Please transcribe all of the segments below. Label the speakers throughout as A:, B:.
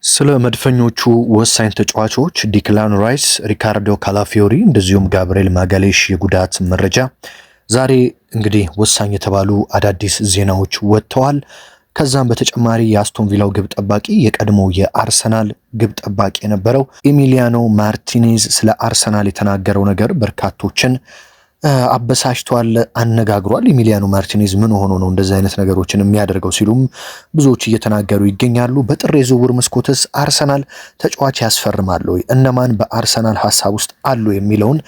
A: ስለ መድፈኞቹ ወሳኝ ተጫዋቾች ዲክላን ራይስ፣ ሪካርዶ ካላፊዮሪ እንደዚሁም ጋብሪኤል ማጋሌሽ የጉዳት መረጃ ዛሬ እንግዲህ ወሳኝ የተባሉ አዳዲስ ዜናዎች ወጥተዋል። ከዛም በተጨማሪ የአስቶን ቪላው ግብ ጠባቂ የቀድሞው የአርሰናል ግብ ጠባቂ የነበረው ኤሚሊያኖ ማርቲኔዝ ስለ አርሰናል የተናገረው ነገር በርካቶችን አበሳጭቷል፣ አነጋግሯል። ኤሚሊያኖ ማርቲኔዝ ምን ሆኖ ነው እንደዚህ አይነት ነገሮችን የሚያደርገው ሲሉም ብዙዎች እየተናገሩ ይገኛሉ። በጥር የዝውውር መስኮትስ አርሰናል ተጫዋች ያስፈርማል ወይ? እነማን በአርሰናል ሀሳብ ውስጥ አሉ የሚለውን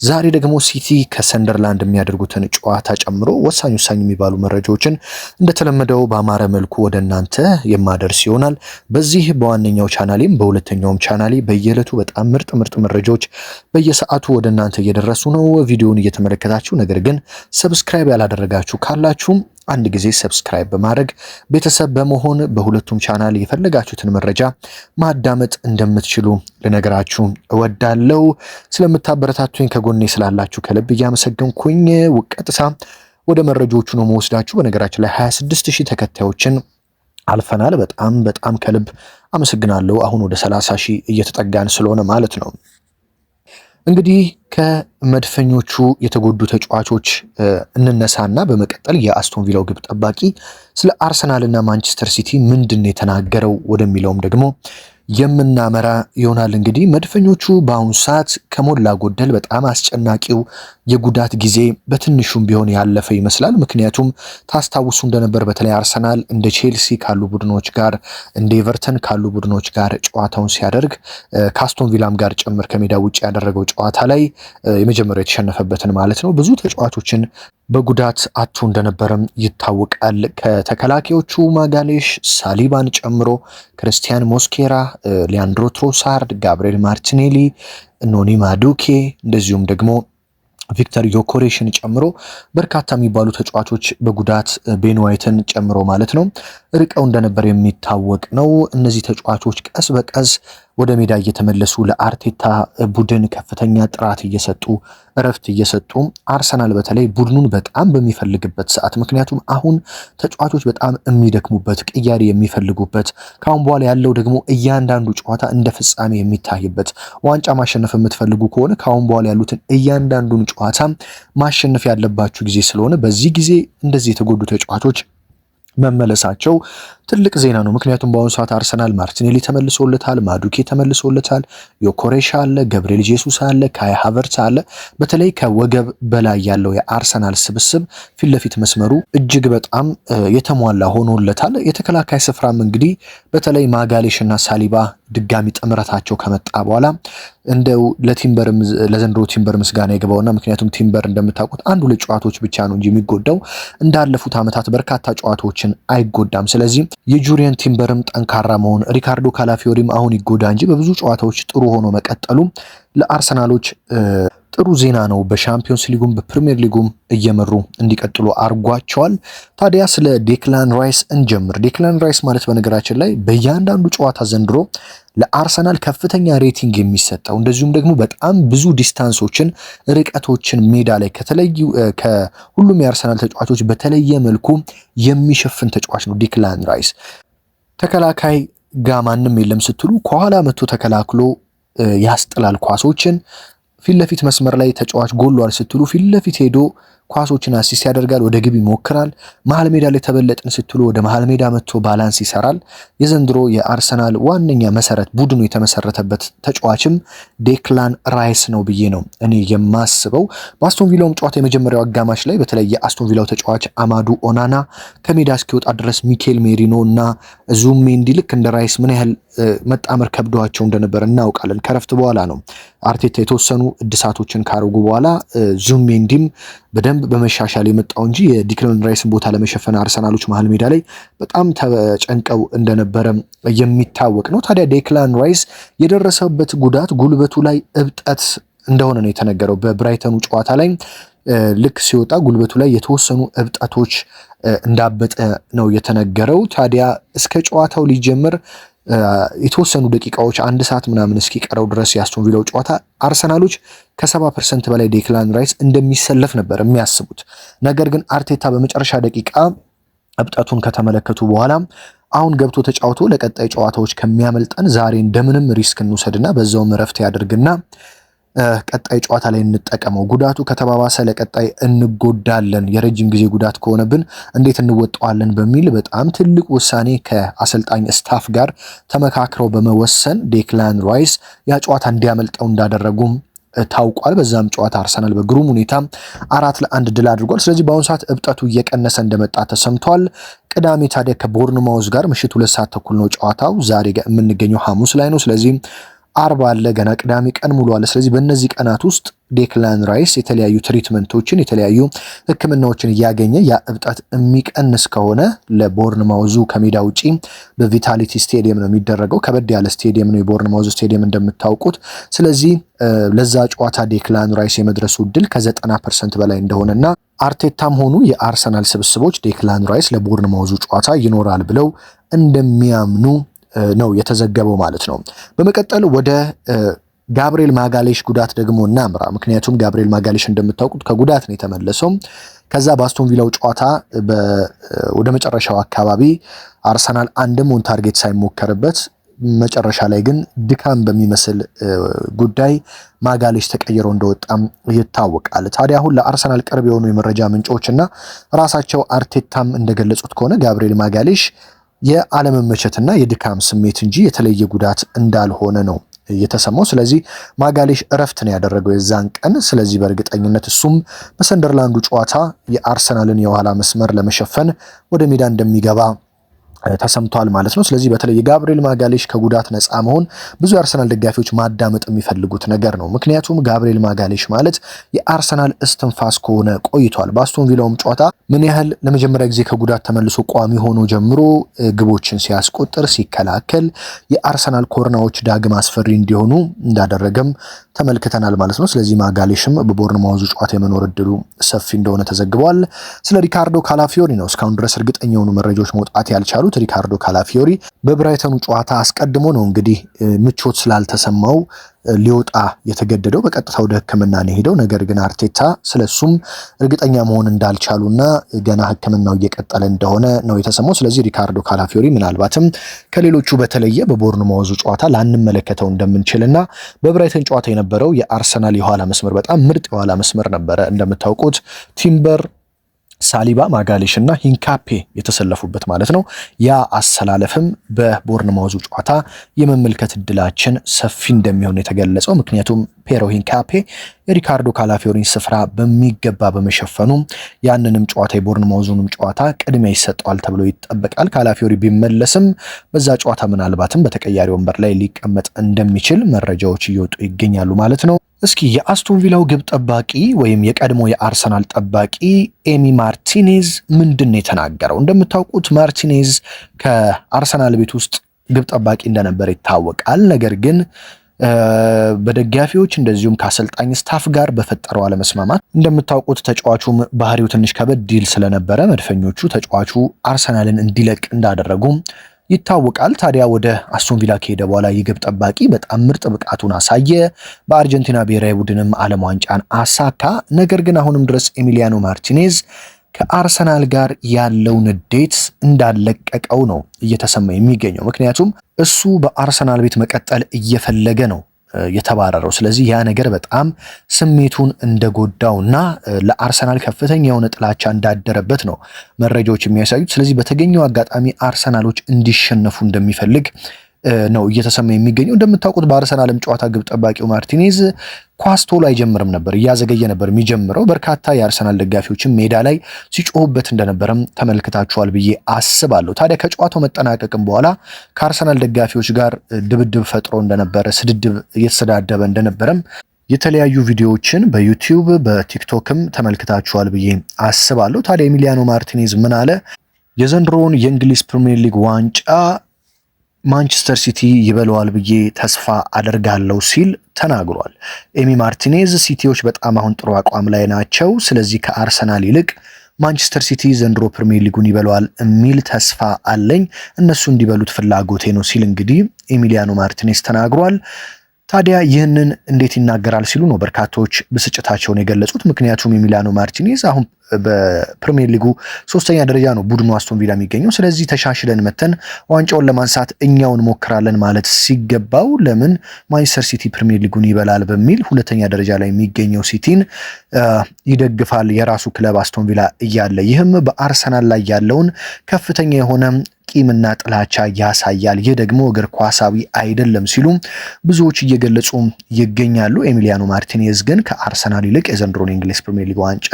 A: ዛሬ ደግሞ ሲቲ ከሰንደርላንድ የሚያደርጉትን ጨዋታ ጨምሮ ወሳኝ የሚባሉ መረጃዎችን እንደተለመደው በአማረ መልኩ ወደ እናንተ የማደርስ ይሆናል። በዚህ በዋነኛው ቻናሌም በሁለተኛውም ቻናሌ በየዕለቱ በጣም ምርጥ መረጃዎች በየሰዓቱ ወደ እናንተ እየደረሱ ነው። ቪዲዮውን እየተመለከታችሁ ነገር ግን ሰብስክራይብ ያላደረጋችሁ ካላችሁም አንድ ጊዜ ሰብስክራይብ በማድረግ ቤተሰብ በመሆን በሁለቱም ቻናል የፈለጋችሁትን መረጃ ማዳመጥ እንደምትችሉ ልነግራችሁ እወዳለሁ። ስለምታበረታቱኝ ከጎኔ ስላላችሁ ከልብ እያመሰገንኩኝ ቀጥታ ወደ መረጃዎቹ ነው መወስዳችሁ። በነገራችን ላይ 26000 ተከታዮችን አልፈናል። በጣም ከልብ አመሰግናለሁ። አሁን ወደ 30000 እየተጠጋን ስለሆነ ማለት ነው። እንግዲህ ከመድፈኞቹ የተጎዱ ተጫዋቾች እንነሳና በመቀጠል የአስቶን ቪላው ግብ ጠባቂ ስለ አርሰናልና ማንቸስተር ሲቲ ምንድን የተናገረው ወደሚለውም ደግሞ የምናመራ ይሆናል። እንግዲህ መድፈኞቹ በአሁኑ ሰዓት ከሞላ ጎደል በጣም አስጨናቂው የጉዳት ጊዜ በትንሹም ቢሆን ያለፈ ይመስላል። ምክንያቱም ታስታውሱ እንደነበር በተለይ አርሰናል እንደ ቼልሲ ካሉ ቡድኖች ጋር እንደ ኤቨርተን ካሉ ቡድኖች ጋር ጨዋታውን ሲያደርግ ከአስቶን ቪላም ጋር ጭምር ከሜዳ ውጭ ያደረገው ጨዋታ ላይ የመጀመሪያው የተሸነፈበትን ማለት ነው ብዙ ተጫዋቾችን በጉዳት አጥቶ እንደነበረም ይታወቃል። ከተከላካዮቹ ማጋሌሽ፣ ሳሊባን ጨምሮ ክርስቲያን ሞስኬራ፣ ሊያንድሮ ትሮሳርድ፣ ጋብሪኤል ማርቲኔሊ፣ ኖኒ ማዱኬ እንደዚሁም ደግሞ ቪክተር ዮኮሬሽን ጨምሮ በርካታ የሚባሉ ተጫዋቾች በጉዳት ቤን ዋይትን ጨምሮ ማለት ነው ርቀው እንደነበር የሚታወቅ ነው። እነዚህ ተጫዋቾች ቀስ በቀስ ወደ ሜዳ እየተመለሱ ለአርቴታ ቡድን ከፍተኛ ጥራት እየሰጡ እረፍት እየሰጡ አርሰናል በተለይ ቡድኑን በጣም በሚፈልግበት ሰዓት ምክንያቱም አሁን ተጫዋቾች በጣም የሚደክሙበት ቅያሪ የሚፈልጉበት ካሁን በኋላ ያለው ደግሞ እያንዳንዱ ጨዋታ እንደ ፍጻሜ የሚታይበት ዋንጫ ማሸነፍ የምትፈልጉ ከሆነ ካሁን በኋላ ያሉትን እያንዳንዱን ጨዋታ ማሸነፍ ያለባችሁ ጊዜ ስለሆነ በዚህ ጊዜ እንደዚህ የተጎዱ ተጫዋቾች መመለሳቸው ትልቅ ዜና ነው። ምክንያቱም በአሁኑ ሰዓት አርሰናል ማርቲኔሊ ተመልሶለታል፣ ማዱኬ ተመልሶለታል፣ ዮኮሬሽ አለ፣ ገብርኤል ጄሱስ አለ፣ ካይ ሃቨርትዝ አለ። በተለይ ከወገብ በላይ ያለው የአርሰናል ስብስብ ፊት ለፊት መስመሩ እጅግ በጣም የተሟላ ሆኖለታል። የተከላካይ ስፍራም እንግዲህ በተለይ ማጋሌሽ እና ሳሊባ ድጋሚ ጥምረታቸው ከመጣ በኋላ እንደው ለዘንድሮ ቲምበር ምስጋና ይገባውና ምክንያቱም ቲምበር እንደምታውቁት አንዱ ለጨዋታዎች ብቻ ነው እንጂ የሚጎዳው እንዳለፉት ዓመታት በርካታ ጨዋታዎችን አይጎዳም። ስለዚህ የጁሪየን ቲምበርም ጠንካራ መሆን ሪካርዶ ካላፊዮሪም አሁን ይጎዳ እንጂ በብዙ ጨዋታዎች ጥሩ ሆኖ መቀጠሉ ለአርሰናሎች ጥሩ ዜና ነው። በሻምፒዮንስ ሊጉም በፕሪሚየር ሊጉም እየመሩ እንዲቀጥሉ አርጓቸዋል። ታዲያ ስለ ዴክላን ራይስ እንጀምር። ዴክላን ራይስ ማለት በነገራችን ላይ በእያንዳንዱ ጨዋታ ዘንድሮ ለአርሰናል ከፍተኛ ሬቲንግ የሚሰጠው እንደዚሁም ደግሞ በጣም ብዙ ዲስታንሶችን ርቀቶችን ሜዳ ላይ ከሁሉም የአርሰናል ተጫዋቾች በተለየ መልኩ የሚሸፍን ተጫዋች ነው ዴክላን ራይስ። ተከላካይ ጋ ማንም የለም ስትሉ ከኋላ መጥቶ ተከላክሎ ያስጥላል ኳሶችን። ፊት ለፊት መስመር ላይ ተጫዋች ጎሏል ስትሉ ፊት ለፊት ሄዶ ኳሶችን አሲስት ያደርጋል፣ ወደ ግብ ይሞክራል። መሃል ሜዳ ላይ ተበለጥን ስትሉ ወደ መሃል ሜዳ መጥቶ ባላንስ ይሰራል። የዘንድሮ የአርሰናል ዋነኛ መሰረት ቡድኑ የተመሰረተበት ተጫዋችም ዴክላን ራይስ ነው ብዬ ነው እኔ የማስበው። በአስቶን ቪላውም ጨዋታ የመጀመሪያው አጋማሽ ላይ በተለይ የአስቶን ቪላው ተጫዋች አማዱ ኦናና ከሜዳ እስኪወጣ ድረስ ሚኬል ሜሪኖ እና ዙሜንዲ ልክ እንደ ራይስ ምን ያህል መጣመር ከብዷቸው እንደነበር እናውቃለን። ከረፍት በኋላ ነው አርቴታ የተወሰኑ እድሳቶችን ካረጉ በኋላ ዙሜንዲም በደንብ በመሻሻል የመጣው እንጂ የዲክላን ራይስን ቦታ ለመሸፈን አርሰናሎች መሃል ሜዳ ላይ በጣም ተጨንቀው እንደነበረ የሚታወቅ ነው። ታዲያ ዴክላን ራይስ የደረሰበት ጉዳት ጉልበቱ ላይ እብጠት እንደሆነ ነው የተነገረው። በብራይተኑ ጨዋታ ላይ ልክ ሲወጣ ጉልበቱ ላይ የተወሰኑ እብጠቶች እንዳበጠ ነው የተነገረው። ታዲያ እስከ ጨዋታው ሊጀምር የተወሰኑ ደቂቃዎች አንድ ሰዓት ምናምን እስኪቀረው ድረስ የአስቶን ቪላው ጨዋታ አርሰናሎች ከ70% በላይ ዴክላን ራይስ እንደሚሰለፍ ነበር የሚያስቡት። ነገር ግን አርቴታ በመጨረሻ ደቂቃ እብጠቱን ከተመለከቱ በኋላ አሁን ገብቶ ተጫውቶ ለቀጣይ ጨዋታዎች ከሚያመልጠን ዛሬ እንደምንም ሪስክ እንውሰድና በዛውም እረፍት ያድርግና ቀጣይ ጨዋታ ላይ እንጠቀመው። ጉዳቱ ከተባባሰ ለቀጣይ እንጎዳለን፣ የረጅም ጊዜ ጉዳት ከሆነብን እንዴት እንወጣዋለን በሚል በጣም ትልቅ ውሳኔ ከአሰልጣኝ ስታፍ ጋር ተመካክረው በመወሰን ዴክላን ራይስ ያ ጨዋታ እንዲያመልጠው እንዳደረጉም ታውቋል። በዛም ጨዋታ አርሰናል በግሩም ሁኔታ 4-1 ድል አድርጓል። ስለዚህ በአሁኑ ሰዓት እብጠቱ እየቀነሰ እንደመጣ ተሰምቷል። ቅዳሜ ታዲያ ከቦርንማውዝ ጋር ምሽት 2 ሰዓት ተኩል ነው ጨዋታው። ዛሬ የምንገኘው ሐሙስ ላይ ነው። ስለዚህ አርብ አለ፣ ገና ቅዳሜ ቀን ሙሉ አለ። ስለዚህ በእነዚህ ቀናት ውስጥ ዴክላን ራይስ የተለያዩ ትሪትመንቶችን የተለያዩ ሕክምናዎችን እያገኘ ያ እብጠት የሚቀንስ ከሆነ ለቦርንማውዙ ከሜዳ ውጪ በቪታሊቲ ስቴዲየም ነው የሚደረገው። ከበድ ያለ ስቴዲየም ነው የቦርንማውዙ ስቴዲየም እንደምታውቁት። ስለዚህ ለዛ ጨዋታ ዴክላን ራይስ የመድረሱ እድል ከ90% በላይ እንደሆነና አርቴታም ሆኑ የአርሰናል ስብስቦች ዴክላን ራይስ ለቦርንማውዙ ጨዋታ ይኖራል ብለው እንደሚያምኑ ነው የተዘገበው ማለት ነው። በመቀጠል ወደ ጋብሪኤል ማጋሌሽ ጉዳት ደግሞ እናምራ። ምክንያቱም ጋብሪኤል ማጋሌሽ እንደምታውቁት ከጉዳት ነው የተመለሰው። ከዛ በአስቶን ቪላው ጨዋታ ወደ መጨረሻው አካባቢ አርሰናል አንድም ኦን ታርጌት ሳይሞከርበት መጨረሻ ላይ ግን ድካም በሚመስል ጉዳይ ማጋሌሽ ተቀይሮ እንደወጣም ይታወቃል። ታዲያ አሁን ለአርሰናል ቅርብ የሆኑ የመረጃ ምንጮችና ራሳቸው አርቴታም እንደገለጹት ከሆነ ጋብሪኤል ማጋሌሽ የአለመመቸትና የድካም ስሜት እንጂ የተለየ ጉዳት እንዳልሆነ ነው የተሰማው። ስለዚህ ማጋሌሽ እረፍት ነው ያደረገው የዛን ቀን። ስለዚህ በእርግጠኝነት እሱም በሰንደርላንዱ ጨዋታ የአርሰናልን የኋላ መስመር ለመሸፈን ወደ ሜዳ እንደሚገባ ተሰምቷል ማለት ነው። ስለዚህ በተለይ የጋብሪኤል ማጋሌሽ ከጉዳት ነፃ መሆን ብዙ የአርሰናል ደጋፊዎች ማዳመጥ የሚፈልጉት ነገር ነው። ምክንያቱም ጋብሪኤል ማጋሌሽ ማለት የአርሰናል እስትንፋስ ከሆነ ቆይቷል። በአስቶን ቪላውም ጨዋታ ምን ያህል ለመጀመሪያ ጊዜ ከጉዳት ተመልሶ ቋሚ ሆኖ ጀምሮ ግቦችን ሲያስቆጥር ሲከላከል፣ የአርሰናል ኮርናዎች ዳግም አስፈሪ እንዲሆኑ እንዳደረገም ተመልክተናል ማለት ነው። ስለዚህ ማጋሌሽም በቦርንማውዙ ጨዋታ የመኖር እድሉ ሰፊ እንደሆነ ተዘግቧል። ስለ ሪካርዶ ካላፊዮሪ ነው እስካሁን ድረስ እርግጠኛ የሆኑ መረጃዎች መውጣት ያልቻሉት። ሪካርዶ ካላፊዮሪ በብራይተኑ ጨዋታ አስቀድሞ ነው እንግዲህ ምቾት ስላልተሰማው ሊወጣ የተገደደው። በቀጥታ ወደ ሕክምና ነው ሄደው። ነገር ግን አርቴታ ስለሱም እርግጠኛ መሆን እንዳልቻሉና ገና ሕክምናው እየቀጠለ እንደሆነ ነው የተሰማው። ስለዚህ ሪካርዶ ካላፊዮሪ ምናልባትም ከሌሎቹ በተለየ በቦርንማውዙ ጨዋታ ላንመለከተው እንደምንችልና በብራይተን ጨዋታ የነበረው የአርሰናል የኋላ መስመር በጣም ምርጥ የኋላ መስመር ነበረ። እንደምታውቁት ቲምበር፣ ሳሊባ፣ ማጋሌሽ እና ሂንካፔ የተሰለፉበት ማለት ነው። ያ አሰላለፍም በቦርንማውዙ ጨዋታ የመመልከት እድላችን ሰፊ እንደሚሆን የተገለጸው። ምክንያቱም ፔሮ ሂንካፔ የሪካርዶ ካላፊዮሪን ስፍራ በሚገባ በመሸፈኑ ያንንም ጨዋታ የቦርንማውዙንም ጨዋታ ቅድሚያ ይሰጠዋል ተብሎ ይጠበቃል። ካላፊዮሪ ቢመለስም በዛ ጨዋታ ምናልባትም በተቀያሪ ወንበር ላይ ሊቀመጥ እንደሚችል መረጃዎች እየወጡ ይገኛሉ ማለት ነው። እስኪ የአስቶን ቪላው ግብ ጠባቂ ወይም የቀድሞ የአርሰናል ጠባቂ ኤሚ ማርቲኔዝ ምንድን ነው የተናገረው? እንደምታውቁት ማርቲኔዝ ከአርሰናል ቤት ውስጥ ግብ ጠባቂ እንደነበረ ይታወቃል። ነገር ግን በደጋፊዎች እንደዚሁም ከአሰልጣኝ ስታፍ ጋር በፈጠረው አለመስማማት እንደምታውቁት ተጫዋቹም ባህሪው ትንሽ ከበድ ይል ስለነበረ መድፈኞቹ ተጫዋቹ አርሰናልን እንዲለቅ እንዳደረጉ ይታወቃል። ታዲያ ወደ አስቶን ቪላ ከሄደ በኋላ የግብ ጠባቂ በጣም ምርጥ ብቃቱን አሳየ። በአርጀንቲና ብሔራዊ ቡድንም ዓለም ዋንጫን አሳካ። ነገር ግን አሁንም ድረስ ኤሚሊያኖ ማርቲኔዝ ከአርሰናል ጋር ያለው ንዴት እንዳለቀቀው ነው እየተሰማ የሚገኘው። ምክንያቱም እሱ በአርሰናል ቤት መቀጠል እየፈለገ ነው የተባረረው። ስለዚህ ያ ነገር በጣም ስሜቱን እንደጎዳውና ለአርሰናል ከፍተኛ የሆነ ጥላቻ እንዳደረበት ነው መረጃዎች የሚያሳዩት። ስለዚህ በተገኘው አጋጣሚ አርሰናሎች እንዲሸነፉ እንደሚፈልግ ነው እየተሰማ የሚገኘው። እንደምታውቁት በአርሰናልም ጨዋታ ግብ ጠባቂው ማርቲኔዝ ኳስ ቶሎ አይጀምርም ነበር፣ እያዘገየ ነበር የሚጀምረው። በርካታ የአርሰናል ደጋፊዎችም ሜዳ ላይ ሲጮሁበት እንደነበረም ተመልክታችኋል ብዬ አስባለሁ። ታዲያ ከጨዋታው መጠናቀቅም በኋላ ከአርሰናል ደጋፊዎች ጋር ድብድብ ፈጥሮ እንደነበረ፣ ስድድብ እየተሰዳደበ እንደነበረም የተለያዩ ቪዲዮዎችን በዩቲዩብ በቲክቶክም ተመልክታችኋል ብዬ አስባለሁ። ታዲያ ኤሚሊያኖ ማርቲኔዝ ምን አለ? የዘንድሮውን የእንግሊዝ ፕሪሚየር ሊግ ዋንጫ ማንቸስተር ሲቲ ይበለዋል ብዬ ተስፋ አደርጋለሁ ሲል ተናግሯል። ኤሚ ማርቲኔዝ ሲቲዎች በጣም አሁን ጥሩ አቋም ላይ ናቸው፣ ስለዚህ ከአርሰናል ይልቅ ማንቸስተር ሲቲ ዘንድሮ ፕሪሚየር ሊጉን ይበለዋል የሚል ተስፋ አለኝ፣ እነሱ እንዲበሉት ፍላጎቴ ነው ሲል እንግዲህ ኤሚሊያኖ ማርቲኔዝ ተናግሯል። ታዲያ ይህንን እንዴት ይናገራል ሲሉ ነው በርካቶች ብስጭታቸውን የገለጹት። ምክንያቱም ኤሚሊያኖ ማርቲኔዝ አሁን በፕሪሚየር ሊጉ 3ኛ ደረጃ ነው ቡድኑ አስቶን ቪላ የሚገኘው። ስለዚህ ተሻሽለን መተን ዋንጫውን ለማንሳት እኛውን ሞክራለን ማለት ሲገባው ለምን ማንቸስተር ሲቲ ፕሪሚየር ሊጉን ይበላል በሚል 2ኛ ደረጃ ላይ የሚገኘው ሲቲን ይደግፋል የራሱ ክለብ አስቶን ቪላ እያለ፣ ይህም በአርሰናል ላይ ያለውን ከፍተኛ የሆነ ቂምና ጥላቻ ያሳያል። ይህ ደግሞ እግር ኳሳዊ አይደለም ሲሉ ብዙዎች እየገለጹ ይገኛሉ። ኤሚሊያኖ ማርቲኔዝ ግን ከአርሰናል ይልቅ የዘንድሮን የእንግሊዝ ፕሪሚየር ሊግ ዋንጫ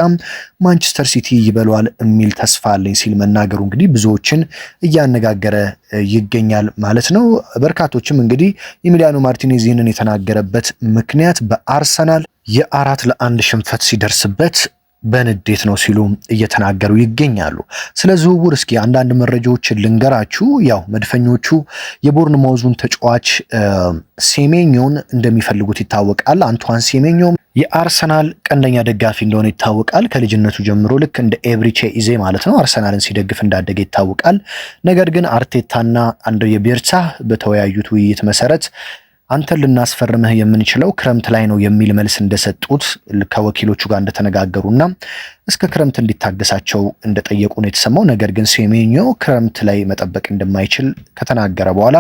A: ማንቸስተር ሲቲ ይበሏል የሚል ተስፋ አለኝ ሲል መናገሩ እንግዲህ ብዙዎችን እያነጋገረ ይገኛል ማለት ነው። በርካቶችም እንግዲህ ኤሚሊያኖ ማርቲኔዝ ይህንን የተናገረበት ምክንያት በአርሰናል የ4-1 ሽንፈት ሲደርስበት በንዴት ነው ሲሉ እየተናገሩ ይገኛሉ። ስለ ዝውውር እስኪ አንዳንድ መረጃዎችን ልንገራችሁ። ያው መድፈኞቹ የቦርንማውዙን ተጫዋች ሴሜኞን እንደሚፈልጉት ይታወቃል። አንቷን ሴሜኞ የአርሰናል ቀንደኛ ደጋፊ እንደሆነ ይታወቃል። ከልጅነቱ ጀምሮ ልክ እንደ ኤብሪቼ ኢዜ ማለት ነው አርሰናልን ሲደግፍ እንዳደገ ይታወቃል። ነገር ግን አርቴታና አንድሬ ቤርታ በተወያዩት ውይይት መሰረት አንተን ልናስፈርምህ የምንችለው ክረምት ላይ ነው የሚል መልስ እንደሰጡት ከወኪሎቹ ጋር እንደተነጋገሩና እስከ ክረምት እንዲታገሳቸው እንደጠየቁ ነው የተሰማው። ነገር ግን ሴሜኞ ክረምት ላይ መጠበቅ እንደማይችል ከተናገረ በኋላ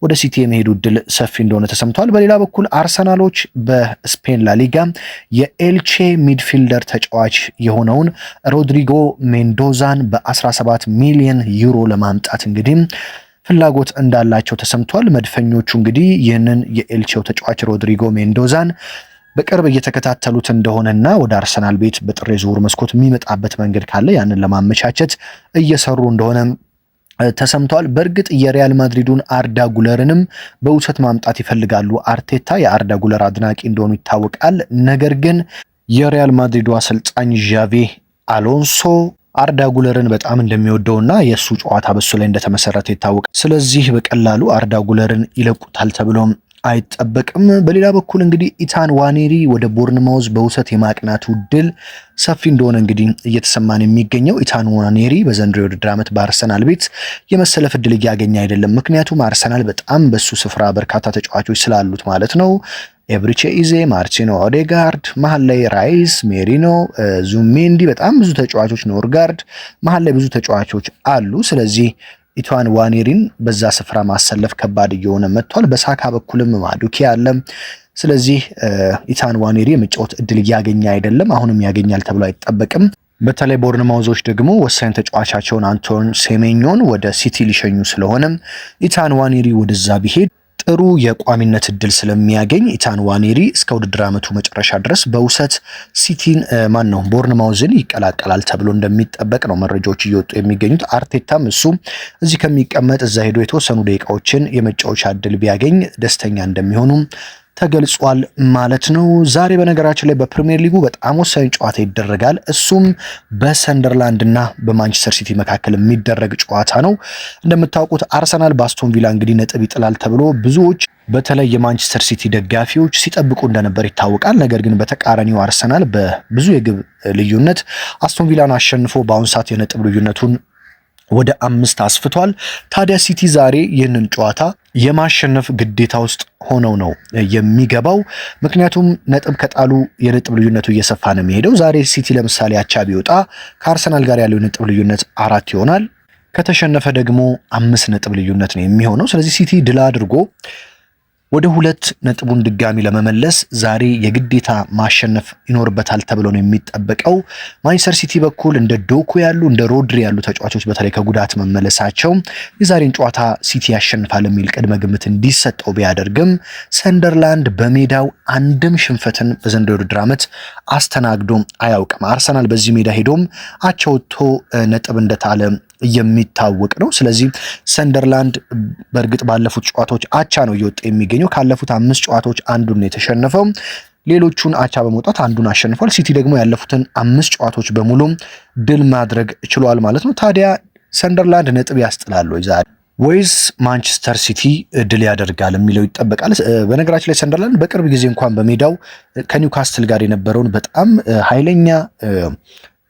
A: ወደ ሲቲ የመሄዱ እድል ሰፊ እንደሆነ ተሰምቷል። በሌላ በኩል አርሰናሎች በስፔን ላሊጋ የኤልቼ ሚድፊልደር ተጫዋች የሆነውን ሮድሪጎ ሜንዶዛን በ17 ሚሊዮን ዩሮ ለማምጣት እንግዲህ ፍላጎት እንዳላቸው ተሰምቷል። መድፈኞቹ እንግዲህ ይህንን የኤልቼው ተጫዋች ሮድሪጎ ሜንዶዛን በቅርብ እየተከታተሉት እንደሆነና ወደ አርሰናል ቤት በጥር የዝውውር መስኮት የሚመጣበት መንገድ ካለ ያንን ለማመቻቸት እየሰሩ እንደሆነ ተሰምቷል። በእርግጥ የሪያል ማድሪዱን አርዳ ጉለርንም በውሰት ማምጣት ይፈልጋሉ። አርቴታ የአርዳ ጉለር አድናቂ እንደሆኑ ይታወቃል። ነገር ግን የሪያል ማድሪዱ አሰልጣኝ ዣቪ አሎንሶ አርዳ ጉለርን በጣም እንደሚወደውና የእሱ ጨዋታ በሱ ላይ እንደተመሰረተ ይታወቃል። ስለዚህ በቀላሉ አርዳ ጉለርን ይለቁታል ተብሎም አይጠበቅም። በሌላ በኩል እንግዲህ ኢታን ዋኔሪ ወደ ቦርንማውዝ በውሰት የማቅናቱ ድል ሰፊ እንደሆነ እንግዲህ እየተሰማን የሚገኘው ኢታን ዋኔሪ በዘንድሮ የውድድር ዓመት በአርሰናል ቤት የመሰለፍ እድል እያገኘ አይደለም። ምክንያቱም አርሰናል በጣም በሱ ስፍራ በርካታ ተጫዋቾች ስላሉት ማለት ነው። ኤብሪቼ ኢዜ፣ ማርቲኖ ኦዴጋርድ፣ መሀል ላይ ራይስ፣ ሜሪኖ፣ ዙሜንዲ በጣም ብዙ ተጫዋቾች፣ ኖርጋርድ መሀል ላይ ብዙ ተጫዋቾች አሉ። ስለዚህ ኢታን ዋኔሪን በዛ ስፍራ ማሰለፍ ከባድ እየሆነ መጥቷል። በሳካ በኩልም ማዱኪ አለ። ስለዚህ ኢታን ዋኔሪ የመጫወት እድል እያገኘ አይደለም። አሁንም ያገኛል ተብሎ አይጠበቅም። በተለይ ቦርንማውዞች ደግሞ ወሳኝ ተጫዋቻቸውን አንቶን ሴሜኞን ወደ ሲቲ ሊሸኙ ስለሆነም ኢታን ዋኔሪ ወደዛ ቢሄድ ጥሩ የቋሚነት እድል ስለሚያገኝ ኢታን ዋኔሪ እስከ ውድድር ዓመቱ መጨረሻ ድረስ በውሰት ሲቲን ቦርንማውዝን ይቀላቀላል ተብሎ እንደሚጠበቅ ነው መረጃዎች እየወጡ የሚገኙት። አርቴታም እሱ እዚህ ከሚቀመጥ እዛ ሄዶ የተወሰኑ ደቂቃዎችን የመጫወቻ እድል ቢያገኝ ደስተኛ እንደሚሆኑ ተገልጿል ማለት ነው። ዛሬ በነገራችን ላይ በፕሪሚየር ሊጉ በጣም ወሳኝ ጨዋታ ይደረጋል። እሱም በሰንደርላንድ እና በማንቸስተር ሲቲ መካከል የሚደረግ ጨዋታ ነው። እንደምታውቁት አርሰናል በአስቶን ቪላ እንግዲህ ነጥብ ይጥላል ተብሎ ብዙዎች በተለይ የማንቸስተር ሲቲ ደጋፊዎች ሲጠብቁ እንደነበር ይታወቃል። ነገር ግን በተቃራኒው አርሰናል በብዙ የግብ ልዩነት አስቶን ቪላን አሸንፎ በአሁኑ ሰዓት የነጥብ ልዩነቱን ወደ 5 አስፍቷል። ታዲያ ሲቲ ዛሬ ይህንን ጨዋታ የማሸነፍ ግዴታ ውስጥ ሆነው ነው የሚገባው። ምክንያቱም ነጥብ ከጣሉ የነጥብ ልዩነቱ እየሰፋ ነው የሚሄደው። ዛሬ ሲቲ ለምሳሌ አቻ ቢወጣ ከአርሰናል ጋር ያለው የነጥብ ልዩነት 4 ይሆናል። ከተሸነፈ ደግሞ 5 ነጥብ ልዩነት ነው የሚሆነው። ስለዚህ ሲቲ ድል አድርጎ ወደ 2 ነጥቡን ድጋሚ ለመመለስ ዛሬ የግዴታ ማሸነፍ ይኖርበታል ተብሎ ነው የሚጠበቀው። ማንቸስተር ሲቲ በኩል እንደ ዶኩ ያሉ እንደ ሮድሪ ያሉ ተጫዋቾች በተለይ ከጉዳት መመለሳቸው የዛሬን ጨዋታ ሲቲ ያሸንፋል የሚል ቅድመ ግምት እንዲሰጠው ቢያደርግም ሰንደርላንድ በሜዳው አንድም ሽንፈትን በዘንድሮው የውድድር ዓመት አስተናግዶ አያውቅም። አርሰናል በዚህ ሜዳ ሄዶም አቻ ወጥቶ ነጥብ እንደጣለ የሚታወቅ ነው። ስለዚህ ሰንደርላንድ በእርግጥ ባለፉት ጨዋታዎች አቻ ነው እየወጣ የሚገኘው። ካለፉት 5 ጨዋታዎች አንዱን የተሸነፈው፣ ሌሎቹን አቻ በመውጣት አንዱን አሸንፏል። ሲቲ ደግሞ ያለፉትን 5 ጨዋታዎች በሙሉ ድል ማድረግ ችሏል ማለት ነው። ታዲያ ሰንደርላንድ ነጥብ ያስጥላል ወይስ ማንቸስተር ሲቲ ድል ያደርጋል የሚለው ይጠበቃል። በነገራችን ላይ ሰንደርላንድ በቅርብ ጊዜ እንኳን በሜዳው ከኒውካስትል ጋር የነበረውን በጣም ኃይለኛ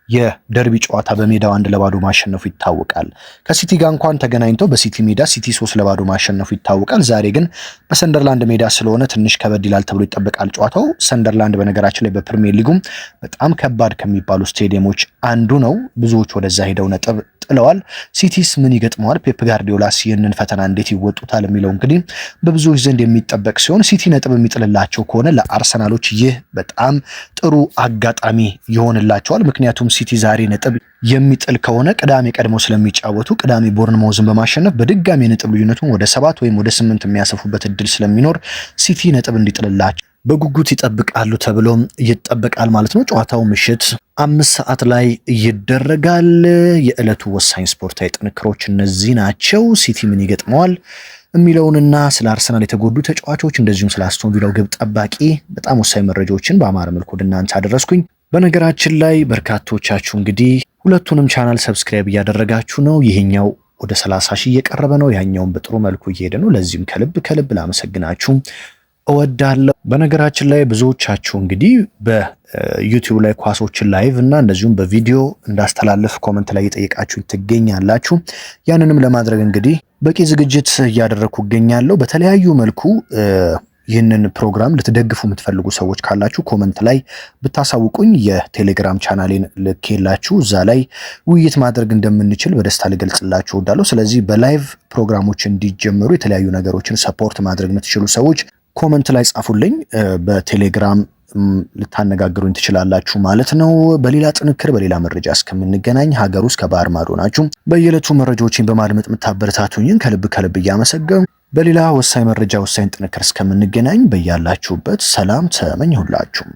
A: የደርቢ ጨዋታ በሜዳው 1-0 ማሸነፉ ይታወቃል። ከሲቲ ጋር እንኳን ተገናኝተው በሲቲ ሜዳ ሲቲ 3-0 ማሸነፉ ይታወቃል። ዛሬ ግን በሰንደርላንድ ሜዳ ስለሆነ ትንሽ ከበድ ይላል ተብሎ ይጠበቃል ጨዋታው። ሰንደርላንድ በነገራችን ላይ በፕሪሚየር ሊጉም በጣም ከባድ ከሚባሉ ስቴዲየሞች አንዱ ነው። ብዙዎች ወደዛ ሄደው ነጥብ ጥለዋል። ሲቲስ ምን ይገጥመዋል? ፔፕ ጋርዲዮላስ ይህንን ፈተና እንዴት ይወጡታል የሚለው እንግዲህ በብዙዎች ዘንድ የሚጠበቅ ሲሆን ሲቲ ነጥብ የሚጥልላቸው ከሆነ ለአርሰናሎች ይህ በጣም ጥሩ አጋጣሚ ይሆንላቸዋል። ምክንያቱም ሲቲ ዛሬ ነጥብ የሚጥል ከሆነ ቅዳሜ ቀድሞ ስለሚጫወቱ ቅዳሜ ቦርንማውዝን በማሸነፍ በድጋሚ ነጥብ ልዩነቱን ወደ 7 ወይም ወደ 8 የሚያሰፉበት እድል ስለሚኖር ሲቲ ነጥብ እንዲጥልላቸው በጉጉት ይጠብቃሉ ተብሎም ይጠበቃል ማለት ነው። ጨዋታው ምሽት 5 ሰዓት ላይ ይደረጋል። የዕለቱ ወሳኝ ስፖርታዊ ጥንክሮች እነዚህ ናቸው። ሲቲ ምን ይገጥመዋል የሚለውንና ስለ አርሰናል የተጎዱ ተጫዋቾች እንደዚሁም ስለ አስቶን ቪላው ግብ ጠባቂ በጣም ወሳኝ መረጃዎችን በአማረ መልኩ ወደ እናንተ አደረስኩኝ። በነገራችን ላይ በርካቶቻችሁ እንግዲህ ሁለቱንም ቻናል ሰብስክራይብ እያደረጋችሁ ነው። ይሄኛው ወደ 30 ሺህ እየቀረበ ነው፣ ያኛውን በጥሩ መልኩ እየሄደ ነው። ለዚህም ከልብ ላመሰግናችሁ እወዳለሁ። በነገራችን ላይ ብዙዎቻችሁ እንግዲህ በዩቲዩብ ላይ ኳሶችን ላይቭ እና እንደዚሁም በቪዲዮ እንዳስተላለፍ ኮመንት ላይ እየጠየቃችሁ ትገኛላችሁ። ያንንም ለማድረግ እንግዲህ በቂ ዝግጅት እያደረኩ እገኛለሁ። በተለያዩ መልኩ ይህንን ፕሮግራም ልትደግፉ የምትፈልጉ ሰዎች ካላችሁ ኮመንት ላይ ብታሳውቁኝ የቴሌግራም ቻናሌን ልኬላችሁ እዛ ላይ ውይይት ማድረግ እንደምንችል በደስታ ልገልጽላችሁ እወዳለሁ። ስለዚህ በላይቭ ፕሮግራሞች እንዲጀምሩ የተለያዩ ነገሮችን ሰፖርት ማድረግ የምትችሉ ሰዎች ኮመንት ላይ ጻፉልኝ። በቴሌግራም ልታነጋግሩኝ ትችላላችሁ ማለት ነው። በሌላ ጥንክር በሌላ መረጃ እስከምንገናኝ ሀገር ውስጥ ከባህር ማዶ ናችሁ በየዕለቱ መረጃዎችን በማድመጥ የምታበረታቱኝን ከልብ እያመሰገኑ በሌላ ወሳኝ መረጃ ወሳኝ ጥንክር እስከምንገናኝ በያላችሁበት ሰላም ተመኘሁላችሁ።